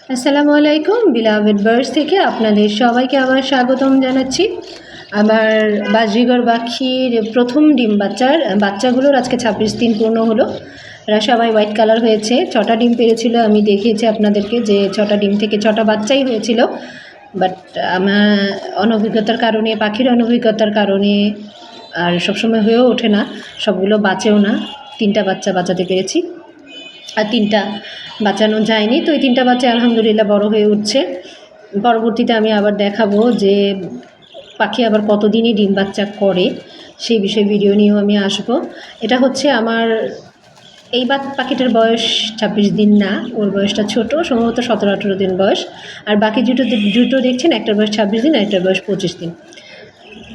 আসসালামু আলাইকুম beloved birds থেকে আপনাদের সবাইকে আমার স্বাগতম জানাচ্ছি। আমার বাজরিগর পাখির প্রথম ডিম বাচ্চাগুলোর আজকে 26 দিন পূর্ণ হলো। এরা সবাই হোয়াইট কালার হয়েছে। 6টা ডিম পেড়েছিল, আমি দেখিয়েছি আপনাদেরকে যে 6টা ডিম থেকে 6টা বাচ্চাই হয়েছিল। বাট আমার অনভিজ্ঞতার কারণে, পাখির অনভিজ্ঞতার কারণে আর সবসময় হয়েও ওঠে না, সবগুলো বাঁচেও না। 3টা বাচ্চা বাঁচাতে পেরেছি আর 3টা বাঁচানো যায়নি। তো এই 3টা বাচ্চা আলহামদুলিল্লাহ বড় হয়ে উঠছে। পরবর্তীতে আমি আবার দেখাবো যে পাখি আবার কতদিনই ডিম বাচ্চা করে, সেই বিষয়ে ভিডিও নিয়েও আমি আসবো। এটা হচ্ছে আমার এই পাখিটার বয়স 26 দিন না, ওর বয়সটা ছোট, সম্ভবত 17-18 দিন বয়স। আর বাকি দুটো দেখছেন, একটার বয়স 26 দিন আর একটার বয়স 25 দিন।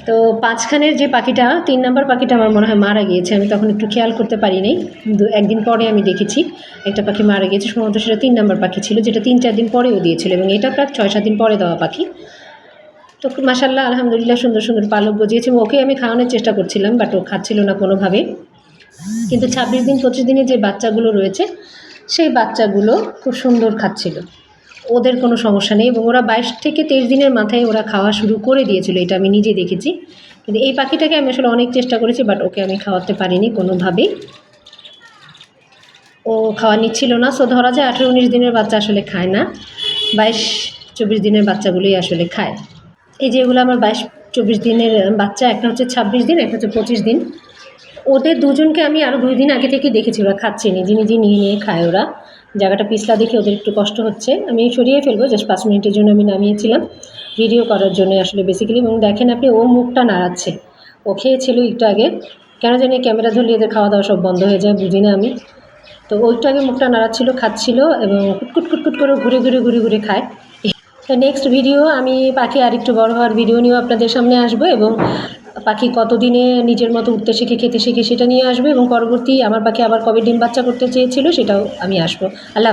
তো 5খানের যে পাখিটা, 3 নম্বর পাখিটা আমার মনে হয় মারা গিয়েছে। আমি তখন একটু খেয়াল করতে পারিনি, একদিন পরে আমি দেখেছি একটা পাখি মারা গিয়েছে। সম্ভবত সেটা 3 নম্বর পাখি ছিল, যেটা 3-4 দিন পরেও দিয়েছিল, এবং এটা প্রায় 6-7 দিন পরে দেওয়া পাখি। তো মাশাআল্লাহ আলহামদুলিল্লাহ সুন্দর সুন্দর পালক গজিয়েছে। ওকে আমি খাওয়ানোর চেষ্টা করছিলাম, বাট ও খাচ্ছিল না কোনোভাবে। কিন্তু 26 দিন 25 দিনে যে বাচ্চাগুলো রয়েছে, সেই বাচ্চাগুলো খুব সুন্দর খাচ্ছিল, ওদের কোনো সমস্যা নেই। এবং ওরা 22 থেকে 23 দিনের মাথায় ওরা খাওয়া শুরু করে দিয়েছিল, এটা আমি নিজে দেখেছি। কিন্তু এই পাখিটাকে আমি আসলে অনেক চেষ্টা করেছি, বাট ওকে আমি খাওয়াতে পারিনি কোনোভাবেই, ও খাওয়া নিচ্ছিল না। সো ধরা যায় 18-19 দিনের বাচ্চা আসলে খায় না, 22-24 দিনের বাচ্চাগুলোই আসলে খায়। এই যে এগুলো আমার 22-24 দিনের বাচ্চা, একটা হচ্ছে 26 দিন, একটা হচ্ছে 25 দিন। ওদের দুজনকে আমি আরও 2 দিন আগে থেকে দেখেছি ওরা খাচ্ছে, নিজে নিজে নিয়ে নিয়ে খায়। ওরা জায়গাটা পিছলা দেখে ওদের একটু কষ্ট হচ্ছে, আমি সরিয়ে ফেলবো। জাস্ট 5 মিনিটের জন্য আমি নামিয়েছিলাম ভিডিও করার জন্য আসলে বেসিক্যালি। এবং দেখেন আপনি, ও মুখটা নাড়াচ্ছে। ও খেয়েছিল একটু আগে, কেন জানি ক্যামেরা ধরলে এদের খাওয়া দাওয়া সব বন্ধ হয়ে যায়, বুঝি না আমি। তো ওইটু আগে মুখটা নাড়াচ্ছিল, খাচ্ছিল, এবং কুটকুট করে ঘুরে ঘুরে ঘুরে ঘুরে খায়। তো নেক্সট ভিডিও আমি পাখি আরেকটু বড় হওয়ার ভিডিও নিয়েও আপনাদের সামনে আসবো, এবং পাখি কতদিনে নিজের মতো উঠতে শিখে, খেতে শিখে, সেটা নিয়ে আসবো। এবং পরবর্তী আমার পাখি আবার কবে ডিম বাচ্চা করতে চেয়েছিল সেটাও আমি আসবো। আল্লাহ।